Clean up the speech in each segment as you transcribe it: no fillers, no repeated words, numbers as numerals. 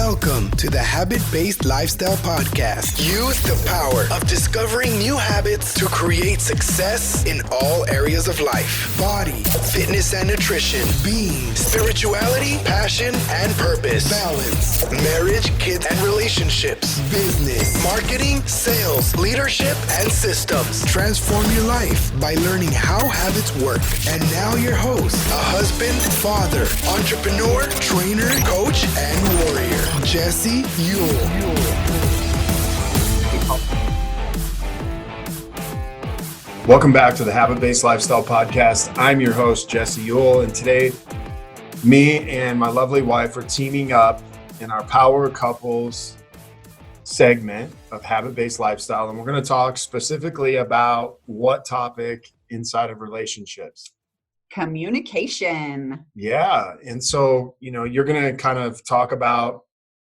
Welcome to the Habit-Based Lifestyle Podcast. Use the power of discovering new habits to create success in all areas of life. Body, fitness and nutrition, being, spirituality, passion and purpose, balance, marriage, kids and relationships, business, marketing, sales, leadership and systems. Transform your life by learning how habits work. And now your host, a husband, father, entrepreneur, trainer, coach, and warrior, Jesse Ewell. Welcome back to the Habit-Based Lifestyle Podcast. I'm your host, Jesse Ewell, and today, me and my lovely wife are teaming up in our Power Couples segment of Habit-Based Lifestyle, and we're going to talk specifically about what topic inside of relationships? Communication. Yeah. And so, you're going to kind of talk about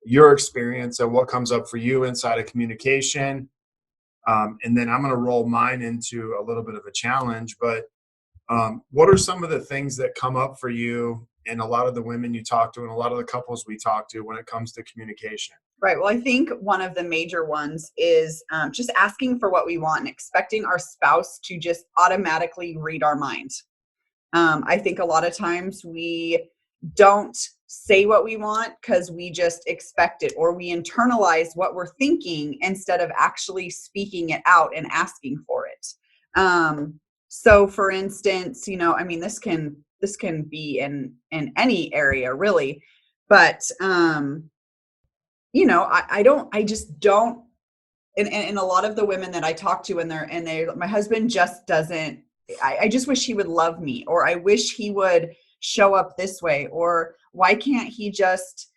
your experience and what comes up for you inside of communication. And then I'm going to roll mine into a little bit of a challenge. But what are some of the things that come up for you and a lot of the women you talk to and a lot of the couples we talk to when it comes to communication? Right. Well, I think one of the major ones is just asking for what we want and expecting our spouse to just automatically read our mind. I think a lot of times we don't say what we want because we just expect it, or we internalize what we're thinking instead of actually speaking it out and asking for it. So for instance, this can be in any area really, but I just don't, and a lot of the women that I talk to my husband just doesn't, I just wish he would love me, or I wish he would show up this way, or why can't he just,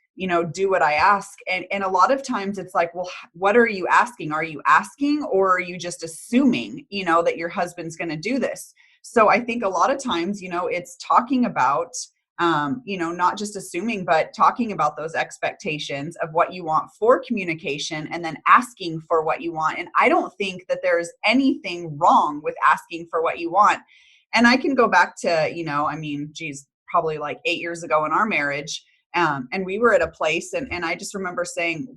do what I ask? And a lot of times it's like, well, what are you asking? Are you asking, or are you just assuming, that your husband's going to do this? So I think a lot of times, it's talking about, not just assuming, but talking about those expectations of what you want for communication and then asking for what you want. And I don't think that there's anything wrong with asking for what you want. And I can go back to, probably like 8 years ago in our marriage. And we were at a place and I just remember saying,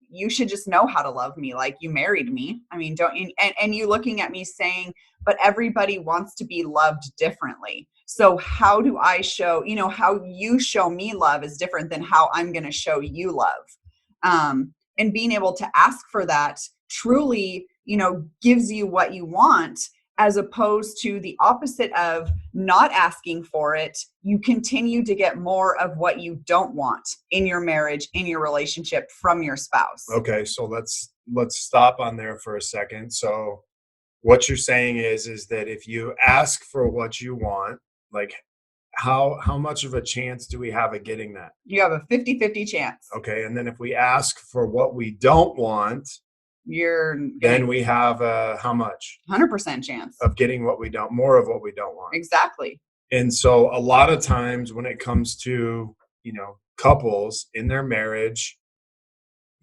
you should just know how to love me. Like, you married me. And you looking at me saying, but everybody wants to be loved differently. So how do I show, how you show me love is different than how I'm going to show you love. And being able to ask for that truly, gives you what you want, as opposed to the opposite of not asking for it. You continue to get more of what you don't want in your marriage, in your relationship, from your spouse. Okay. So let's stop on there for a second. So what you're saying is that if you ask for what you want, like how much of a chance do we have of getting that? You have a 50-50 chance. Okay. And then if we ask for what we don't want, then we have how much? 100% chance of getting more of what we don't want. Exactly. And so a lot of times when it comes to, couples in their marriage,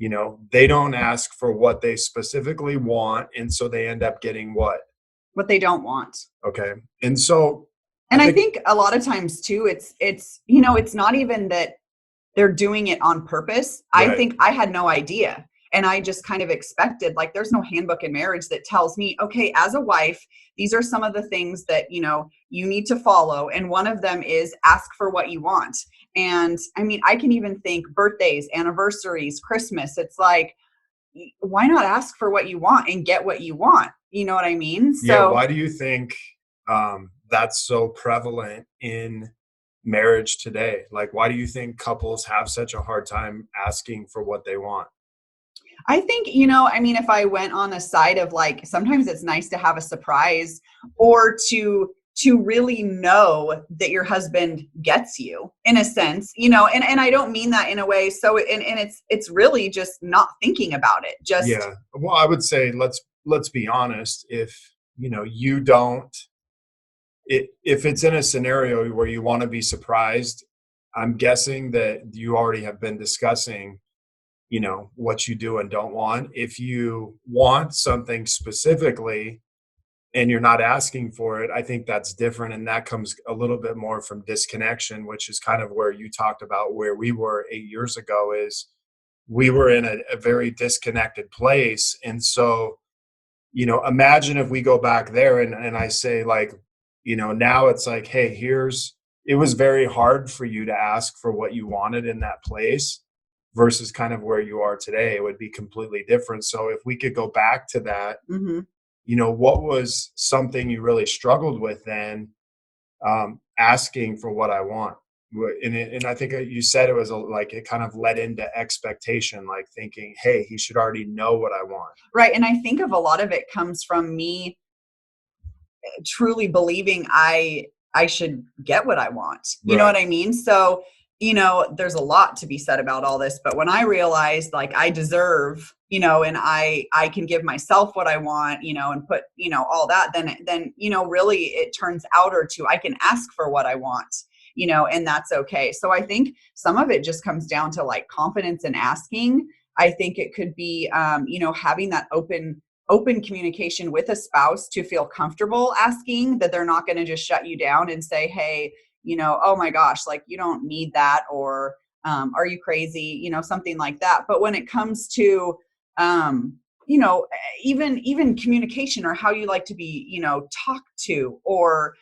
they don't ask for what they specifically want. And so they end up getting what they don't want. Okay. And so, and I think a lot of times too, it's not even that they're doing it on purpose. Right. I think I had no idea. And I just kind of expected, like, there's no handbook in marriage that tells me, okay, as a wife, these are some of the things that, you need to follow. And one of them is ask for what you want. And I can even think birthdays, anniversaries, Christmas. It's like, why not ask for what you want and get what you want? You know what I mean? So yeah. Why do you think that's so prevalent in marriage today? Like, why do you think couples have such a hard time asking for what they want? I think, if I went on the side of like, sometimes it's nice to have a surprise, or to really know that your husband gets you in a sense, and I don't mean that in a way. So, and it's really just not thinking about it. Just, yeah. Well, I would say, let's be honest. If, you don't, if it's in a scenario where you want to be surprised, I'm guessing that you already have been discussing what you do and don't want. If you want something specifically and you're not asking for it, I think that's different. And that comes a little bit more from disconnection, which is kind of where you talked about where we were 8 years ago, is we were in a very disconnected place. And so, imagine if we go back there and I say, like, now it's like, hey, it was very hard for you to ask for what you wanted in that place versus kind of where you are today. It would be completely different. So if we could go back to that, Mm-hmm. what was something you really struggled with then, asking for what I want? And I think you said it was like it kind of led into expectation, like thinking, hey, he should already know what I want. Right. And I think of a lot of it comes from me truly believing I should get what I want. You know Right. what I mean? So, there's a lot to be said about all this, but when I realized like I deserve, and I can give myself what I want, and put, all that, then, really it turns outer to I can ask for what I want, and that's okay. So I think some of it just comes down to like confidence in asking. I think it could be, having that open communication with a spouse to feel comfortable asking, that they're not going to just shut you down and say, hey, oh my gosh, like you don't need that, or are you crazy, something like that. But when it comes to you know even communication, or how you like to be talked to, or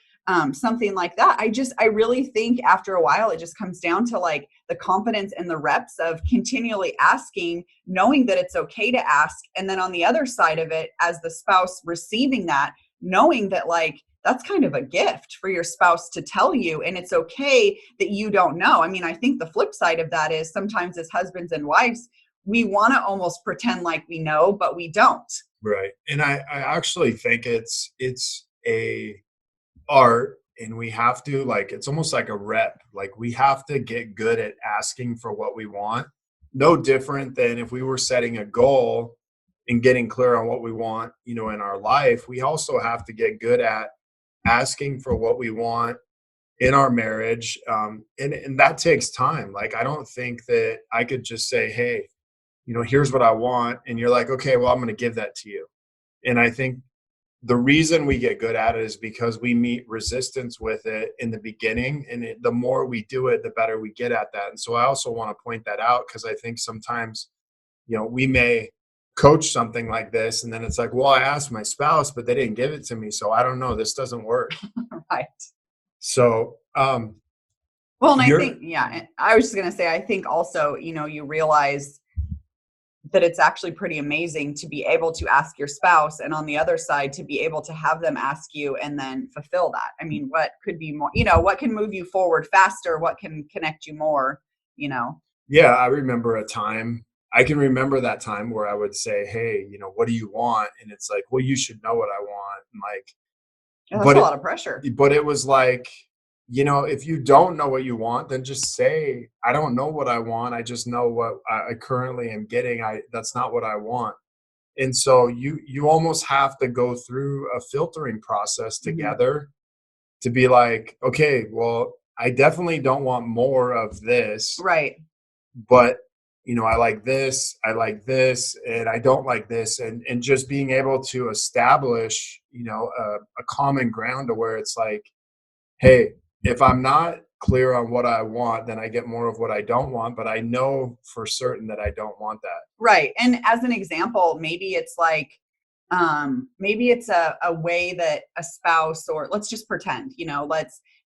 something like that, I really think after a while it just comes down to like the confidence and the reps of continually asking, knowing that it's okay to ask. And then on the other side of it, as the spouse receiving that, knowing that like that's kind of a gift for your spouse to tell you, and it's okay that you don't know. I mean, I think the flip side of that is sometimes as husbands and wives, we want to almost pretend like we know, but we don't. Right. And I actually think it's a art, and we have to, like, it's almost like a rep. Like, we have to get good at asking for what we want. No different than if we were setting a goal and getting clear on what we want, in our life. We also have to get good at asking for what we want in our marriage. And that takes time. Like, I don't think that I could just say, hey, here's what I want. And you're like, okay, well, I'm going to give that to you. And I think the reason we get good at it is because we meet resistance with it in the beginning. And the more we do it, the better we get at that. And so I also want to point that out, because I think sometimes, we may coach something like this, and then it's like, well, I asked my spouse, but they didn't give it to me. So I don't know, this doesn't work. Right. So, Well, and I you're, think, yeah, and I was just going to say, I think also, you realize that it's actually pretty amazing to be able to ask your spouse, and on the other side to be able to have them ask you and then fulfill that. I mean, what could be more, what can move you forward faster? What can connect you more, yeah, I can remember that time where I would say, hey, what do you want? And it's like, well, you should know what I want. And like, Yeah, that's a lot of pressure. But it was like, if you don't know what you want, then just say, I don't know what I want. I just know what I currently am getting. That's not what I want. And so you almost have to go through a filtering process together to be like, okay, well, I definitely don't want more of this. Right. But, I like this, and I don't like this. And just being able to establish, a common ground to where it's like, hey, if I'm not clear on what I want, then I get more of what I don't want, but I know for certain that I don't want that. Right. And as an example, maybe it's like, maybe it's a way that a spouse, or let's just pretend,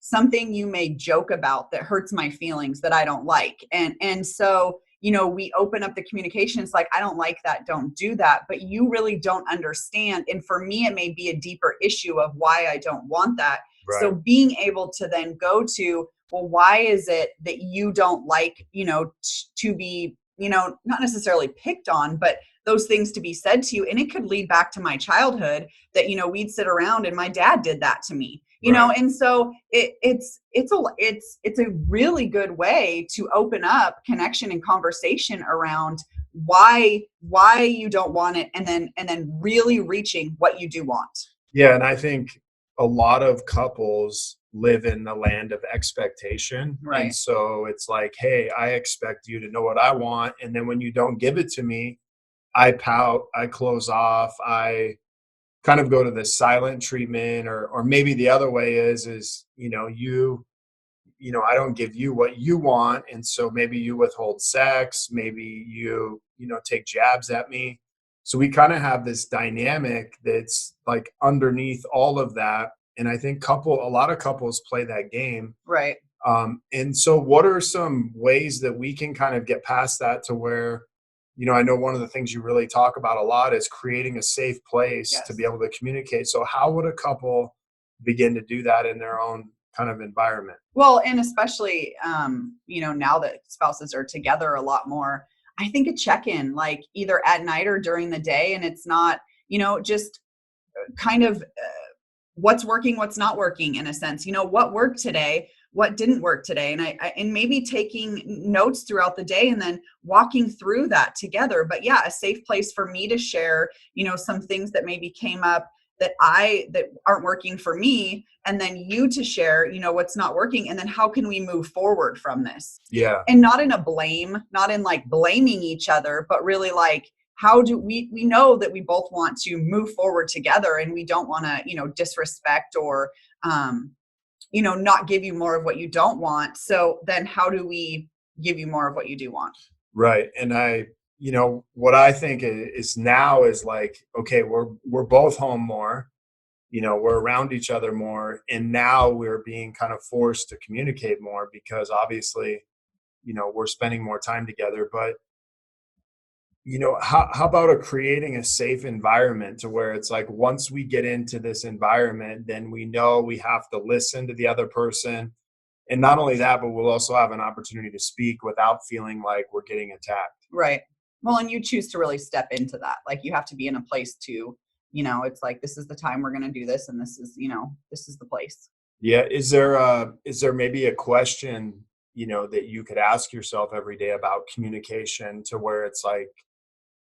something you may joke about that hurts my feelings that I don't like. And so, we open up the communication. It's like, I don't like that. Don't do that. But you really don't understand. And for me, it may be a deeper issue of why I don't want that. Right. So being able to then go to, well, why is it that you don't like, to be, not necessarily picked on, but those things to be said to you. And it could lead back to my childhood that, we'd sit around and my dad did that to me, and so it's a really good way to open up connection and conversation around why you don't want it. And then really reaching what you do want. Yeah. And I think a lot of couples live in the land of expectation. Right. And so it's like, hey, I expect you to know what I want. And then when you don't give it to me, I pout, I close off, I kind of go to the silent treatment, or maybe the other way is, you I don't give you what you want. And so maybe you withhold sex, maybe you take jabs at me. So we kind of have this dynamic that's like underneath all of that. And I think a lot of couples play that game. Right. And so what are some ways that we can kind of get past that to where, I know one of the things you really talk about a lot is creating a safe place to be able to communicate. So how would a couple begin to do that in their own kind of environment? Well, and especially, now that spouses are together a lot more, I think a check-in, like either at night or during the day. And it's not, just kind of what's working, what's not working in a sense, what worked today, what didn't work today. And maybe taking notes throughout the day and then walking through that together. But yeah, a safe place for me to share, some things that maybe came up that aren't working for me, and then you to share, what's not working, and then how can we move forward from this? Yeah. And not in not in like blaming each other, but really like, how do we know that we both want to move forward together, and we don't want to, disrespect or, not give you more of what you don't want. So then how do we give you more of what you do want? Right. And what I think is now is like, okay, we're both home more, we're around each other more. And now we're being kind of forced to communicate more because obviously, we're spending more time together. But, how about creating a safe environment to where it's like, once we get into this environment, then we know we have to listen to the other person. And not only that, but we'll also have an opportunity to speak without feeling like we're getting attacked. Right. Well, and you choose to really step into that. Like you have to be in a place to, it's like, this is the time we're going to do this. And this is, this is the place. Yeah. Is there maybe a question, that you could ask yourself every day about communication to where it's like,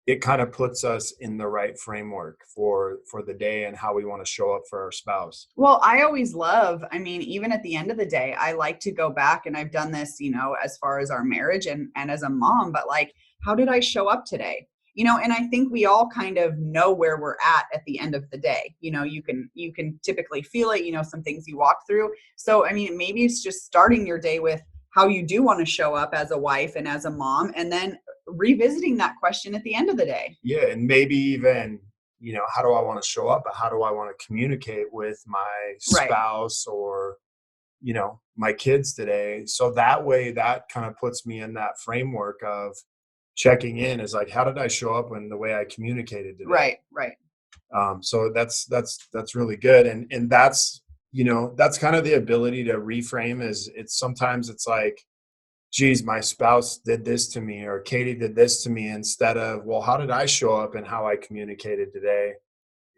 it kind of puts us in the right framework for the day and how we want to show up for our spouse? Well, I always love, even at the end of the day, I like to go back, and I've done this, as far as our marriage and as a mom, but like, how did I show up today? And I think we all kind of know where we're at the end of the day. You can typically feel it, some things you walk through. So, maybe it's just starting your day with how you do want to show up as a wife and as a mom, and then revisiting that question at the end of the day. Yeah. And maybe even, how do I want to show up? But how do I want to communicate with my spouse or, my kids today? So that way, that kind of puts me in that framework of checking in is like, how did I show up in the way I communicated today? Right. So that's really good. And that's, that's kind of the ability to reframe sometimes it's like, geez, my spouse did this to me, or Katie did this to me, instead of, well, how did I show up and how I communicated today?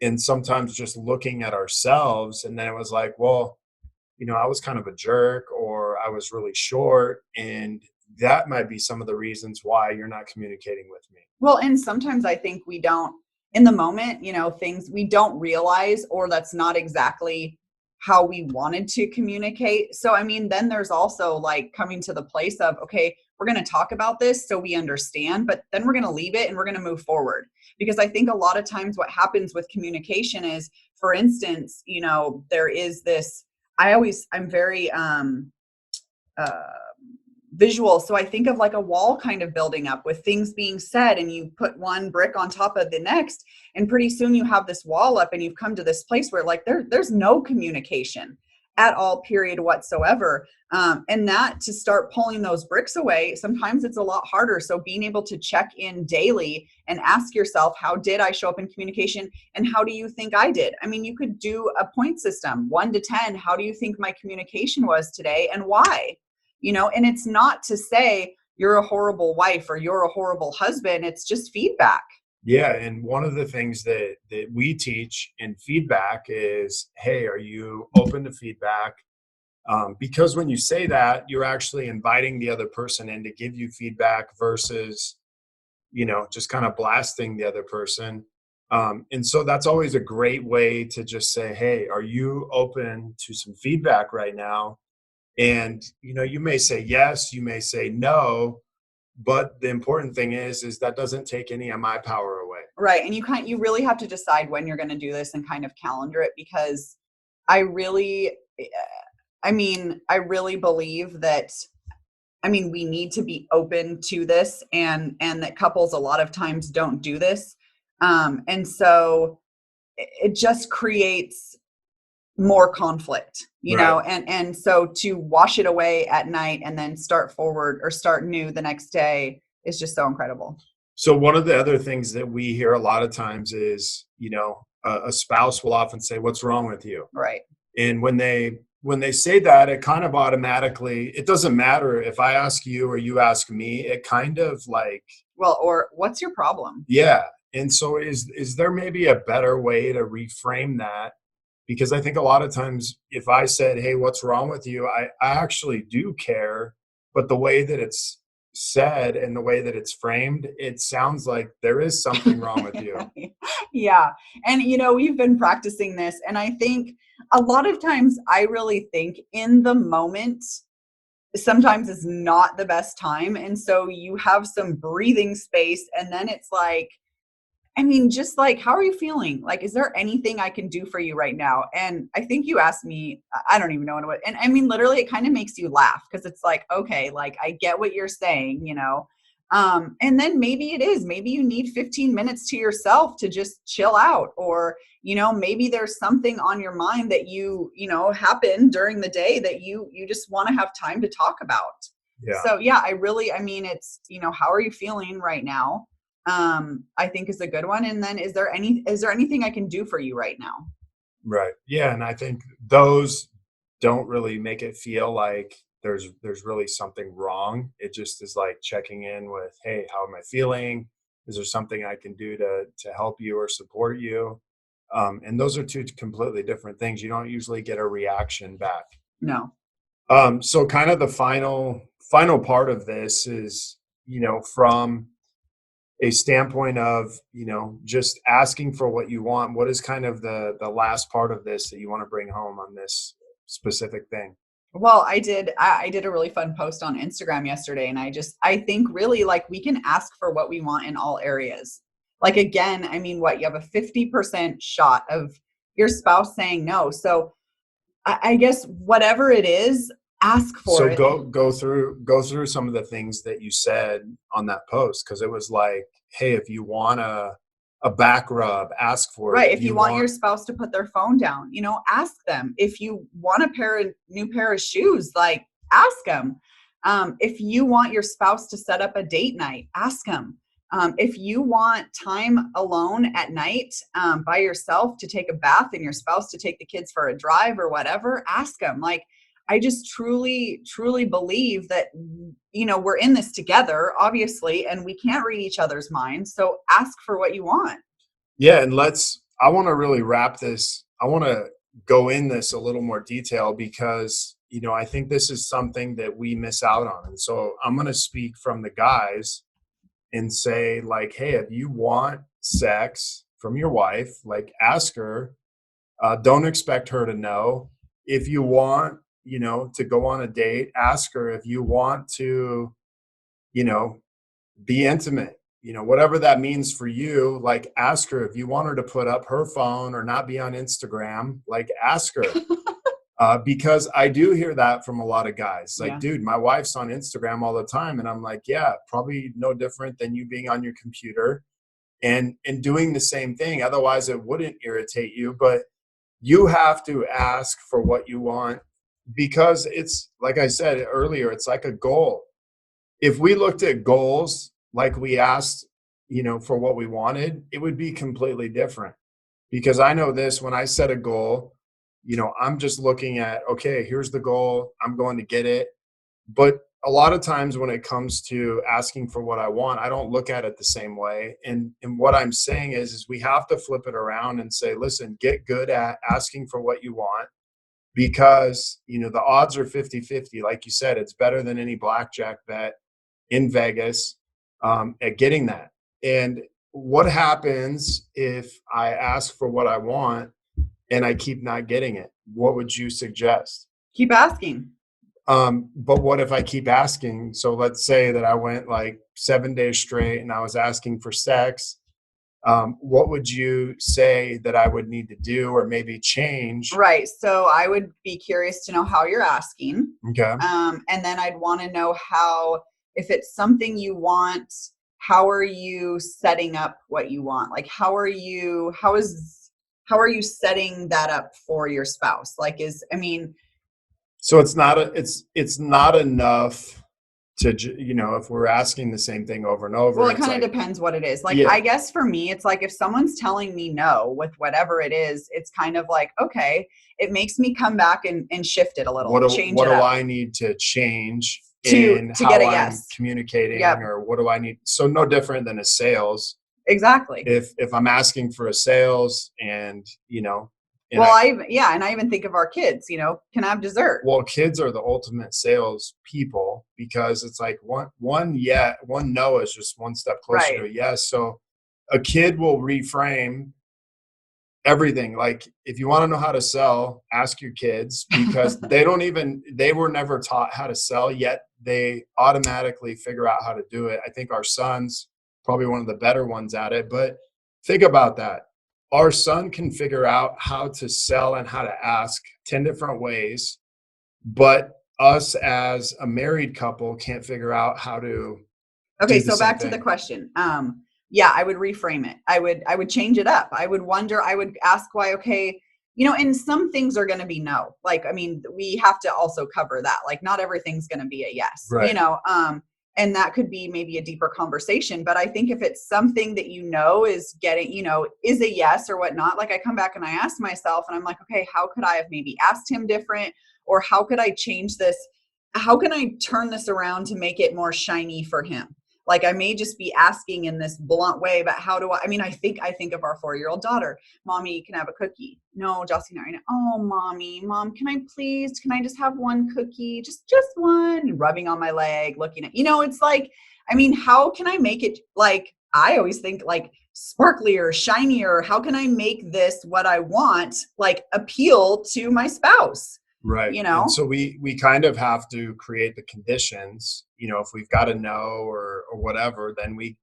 And sometimes just looking at ourselves, and then it was like, well, I was kind of a jerk, or I was really short, and that might be some of the reasons why you're not communicating with me. Well, and sometimes I think we don't, in the moment, things we don't realize, or that's not exactly how we wanted to communicate. So, then there's also like coming to the place of, okay, we're going to talk about this so we understand, but then we're going to leave it and we're going to move forward. Because I think a lot of times what happens with communication is, for instance, there is this, I'm very, visual. So I think of like a wall kind of building up with things being said, and you put one brick on top of the next, and pretty soon you have this wall up, and you've come to this place where like there's no communication at all, period, whatsoever. And that, to start pulling those bricks away, sometimes it's a lot harder. So being able to check in daily and ask yourself, how did I show up in communication? And how do you think I did? You could do a point system, 1 to 10. How do you think my communication was today, and why? And it's not to say you're a horrible wife or you're a horrible husband. It's just feedback. Yeah. And one of the things that we teach in feedback is, hey, are you open to feedback? Because when you say that, you're actually inviting the other person in to give you feedback versus, just kind of blasting the other person. And so that's always a great way to just say, hey, are you open to some feedback right now? And, you may say yes, you may say no, but the important thing is that doesn't take any of my power away. Right. And you really have to decide when you're going to do this and kind of calendar it, because I I mean, I really believe that, I mean, we need to be open to this, and that couples a lot of times don't do this. And so it just creates more conflict, Right. and so to wash it away at night and then start forward or start new the next day is just so incredible. So one of the other things that we hear a lot of times is, a spouse will often say, "What's wrong with you?" Right. And when they say that, it kind of automatically, it doesn't matter if I ask you or you ask me, it kind of like, Well, or what's your problem? yeah. And so is there maybe a better way to reframe that? Because I think a lot of times if I said, "Hey, what's wrong with you?" I actually do care, but the way that it's said and the way that it's framed, it sounds like there is something wrong with you. Yeah. And we've been practicing this, and I think a lot of times I really think in the moment sometimes is not the best time, and so you have some breathing space, and then it's like, I mean, just like, how are you feeling? Like, is there anything I can do for you right now? And I think you asked me, I don't even know what, and I mean, literally, it kind of makes you laugh because it's like, okay, like I get what you're saying. And then maybe it is, maybe you need 15 minutes to yourself to just chill out, or, maybe there's something on your mind that happened during the day that you just want to have time to talk about. Yeah. So yeah, I mean, it's, how are you feeling right now? I think is a good one. And then is there anything I can do for you right now? Right. Yeah. And I think those don't really make it feel like there's really something wrong. It just is like checking in with, "Hey, how am I feeling? Is there something I can do to help you or support you?" And those are two completely different things. You don't usually get a reaction back. No. So kind of the final part of this is, from a standpoint of, just asking for what you want. What is kind of the last part of this that you want to bring home on this specific thing? Well, I did a really fun post on Instagram yesterday, and I think really, like, we can ask for what we want in all areas. Like, again, I mean, what, you have a 50% shot of your spouse saying no. So I guess whatever it is, ask for So it. go through some of the things that you said on that post, because it was like, "Hey, if you want a back rub, ask for it. Right. If If you you want your want." spouse to put their phone down, ask them. If you want a new pair of shoes, like, ask them. If you want your spouse to set up a date night, ask them. If you want time alone at night, by yourself, to take a bath and your spouse to take the kids for a drive or whatever, ask them. Like, I just truly, truly believe that, we're in this together, obviously, and we can't read each other's minds. So ask for what you want. Yeah, and I want to really wrap this. I want to go in this a little more detail because, I think this is something that we miss out on. And so I'm going to speak from the guys and say, like, "Hey, if you want sex from your wife, like, ask her. Don't expect her to know. If you want, to go on a date, ask her. If you want to, you know, be intimate, whatever that means for you, like, ask her. If you want her to put up her phone or not be on Instagram, like, ask her." Because I do hear that from a lot of guys. Like, Yeah. "Dude, my wife's on Instagram all the time." And I'm like, "Yeah, probably no different than you being on your computer and doing the same thing. Otherwise, it wouldn't irritate you." But you have to ask for what you want, because it's like I said earlier, it's like a goal. If we looked at goals like we asked, for what we wanted, it would be completely different. Because I know this, when I set a goal, I'm just looking at, okay, here's the goal, I'm going to get it. But a lot of times when it comes to asking for what I want, I don't look at it the same way. And what I'm saying is we have to flip it around and say, listen, get good at asking for what you want, because, the odds are 50-50. Like you said, it's better than any blackjack bet in Vegas, at getting that. And what happens if I ask for what I want and I keep not getting it? What would you suggest? Keep asking. But what if I keep asking? So let's say that I went like 7 days straight and I was asking for sex. what would you say that I would need to do or maybe change? Right. So I would be curious to know how you're asking. Okay. And then I'd want to know how, if it's something you want, how are you setting up what you want? Like, how are you setting that up for your spouse? Like, so it's not enough to, if we're asking the same thing over and over. Well, it kind of depends what it is. Like, I guess for me, it's like if someone's telling me no with whatever it is, it's kind of like, okay, it makes me come back and shift it a little. What do I need to change to get a yes? I'm communicating, or what do I need? So no different than a sales. Exactly. If I'm asking for a sales and, and I even think of our kids, can I have dessert? Well, kids are the ultimate sales people because it's like one no is just one step closer to a yes. So a kid will reframe everything. Like, if you want to know how to sell, ask your kids, because they were never taught how to sell, yet they automatically figure out how to do it. I think our son's probably one of the better ones at it, but think about that. Our son can figure out how to sell and how to ask 10 different ways, but us as a married couple can't figure out how to. Okay, so back to the question. I would reframe it. I would change it up. I would ask why. Okay, and some things are going to be no. Like, we have to also cover that. Like, not everything's going to be a yes. Right. And that could be maybe a deeper conversation. But I think if it's something that is getting, is a yes or whatnot, like I come back and I ask myself and I'm like, okay, how could I have maybe asked him different? Or how could I change this? How can I turn this around to make it more shiny for him? Like, I may just be asking in this blunt way, but how do I think of our 4-year-old daughter. Mommy, can I have a cookie? No, Jossie, not right now. Oh, Mom, can I just have one cookie? Just one. And rubbing on my leg, looking at, it's like, how can I make it, like, I always think like sparklier, shinier. How can I make this what I want, like, appeal to my spouse? Right. And so we kind of have to create the conditions, if we've got a no or whatever, then we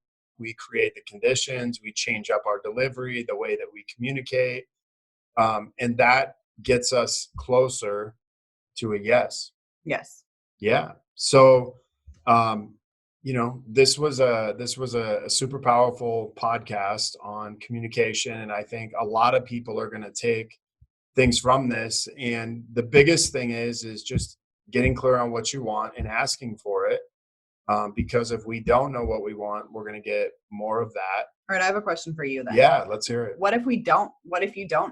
create the conditions, we change up our delivery, the way that we communicate. And that gets us closer to a yes. Yes. Yeah. So, this was a super powerful podcast on communication. And I think a lot of people are going to take things from this. And the biggest thing is just getting clear on what you want and asking for it. Because if we don't know what we want, we're going to get more of that. All right. I have a question for you then. Yeah, let's hear it. What if you don't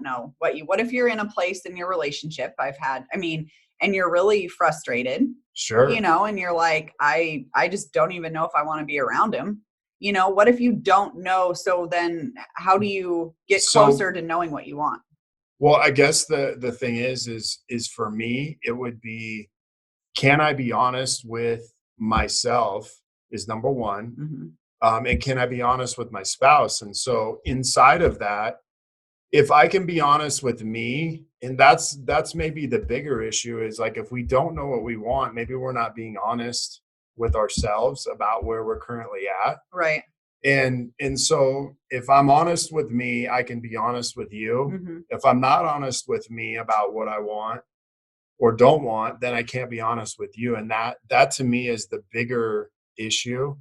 know what if you're in a place in your relationship and you're really frustrated, sure. And you're like, I just don't even know if I want to be around him. What if you don't know? So then how do you get closer to knowing what you want? Well, I guess the thing is for me, it would be, can I be honest with myself is number one. Mm-hmm. And can I be honest with my spouse? And so inside of that, if I can be honest with me, and that's maybe the bigger issue is like, if we don't know what we want, maybe we're not being honest with ourselves about where we're currently at. Right. And so if I'm honest with me, I can be honest with you. Mm-hmm. If I'm not honest with me about what I want or don't want, then I can't be honest with you. And that to me is the bigger issue.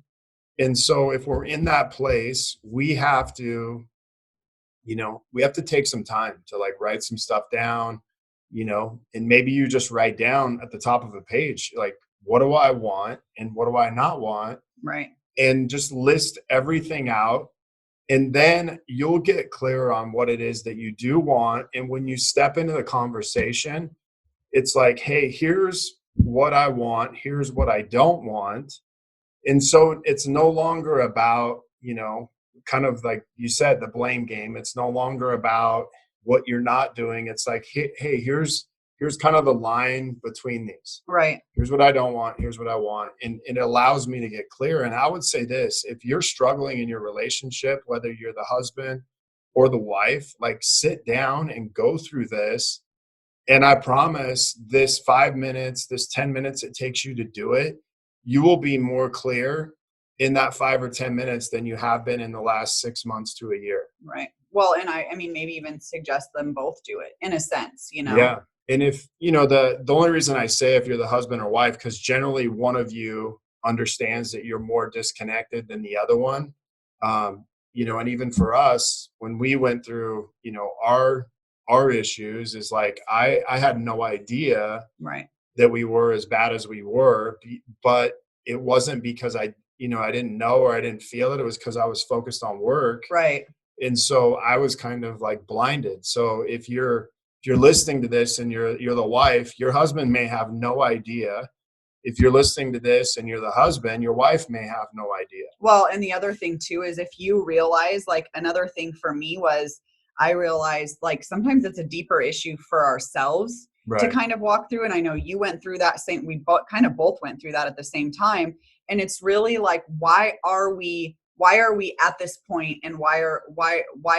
And so if we're in that place, we have to take some time to like write some stuff down, and maybe you just write down at the top of a page, like, what do I want and what do I not want? Right. And just list everything out. And then you'll get clear on what it is that you do want. And when you step into the conversation, it's like, hey, here's what I want. Here's what I don't want. And so it's no longer about, kind of like you said, the blame game. It's no longer about what you're not doing. It's like, hey, here's kind of the line between these. Right. Here's what I don't want. Here's what I want. And it allows me to get clear. And I would say this, if you're struggling in your relationship, whether you're the husband or the wife, like, sit down and go through this. And I promise this 5 minutes, this 10 minutes it takes you to do it, you will be more clear. in that 5 or 10 minutes than you have been in the last 6 months to a year. Right. Well, and I mean, maybe even suggest them both do it in a sense, you know? Yeah. And if, the only reason I say if you're the husband or wife, because generally one of you understands that you're more disconnected than the other one. And even for us, when we went through, our issues is like, I had no idea Right. that we were as bad as we were, but it wasn't because I didn't know or I didn't feel it. It was because I was focused on work. Right. And so I was kind of like blinded. So if you're listening to this and you're the wife, your husband may have no idea. If you're listening to this and you're the husband, your wife may have no idea. Well, and the other thing too is if you realize, like, another thing for me was I realized, like, sometimes it's a deeper issue for ourselves to Right. kind of walk through. And I know you went through that same, we both went through that at the same time. And it's really like, why are we at this point, and why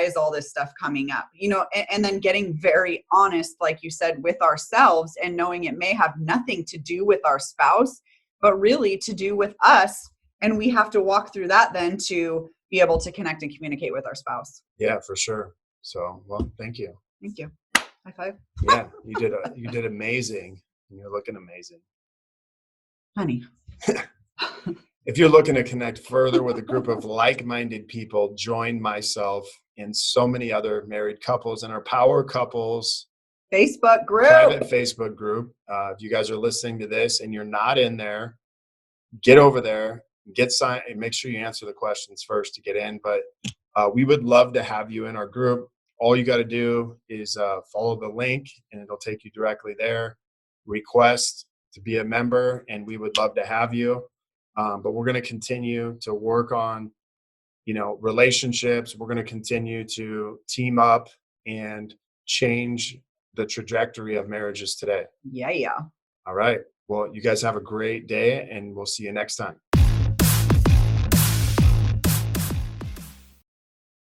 is all this stuff coming up, and then getting very honest, like you said, with ourselves, and knowing it may have nothing to do with our spouse, but really to do with us. And we have to walk through that then to be able to connect and communicate with our spouse. Yeah, for sure. So, well, thank you. Thank you. High five. Yeah, you did amazing. You're looking amazing. Honey. If you're looking to connect further with a group of like-minded people, join myself and so many other married couples in our Power Couples Facebook group. private Facebook group. If you guys are listening to this and you're not in there, get over there, get signed, and make sure you answer the questions first to get in. But we would love to have you in our group. All you got to do is follow the link, and it'll take you directly there. Request to be a member, and we would love to have you. But we're going to continue to work on, relationships. We're going to continue to team up and change the trajectory of marriages today. Yeah. All right. Well, you guys have a great day, and we'll see you next time.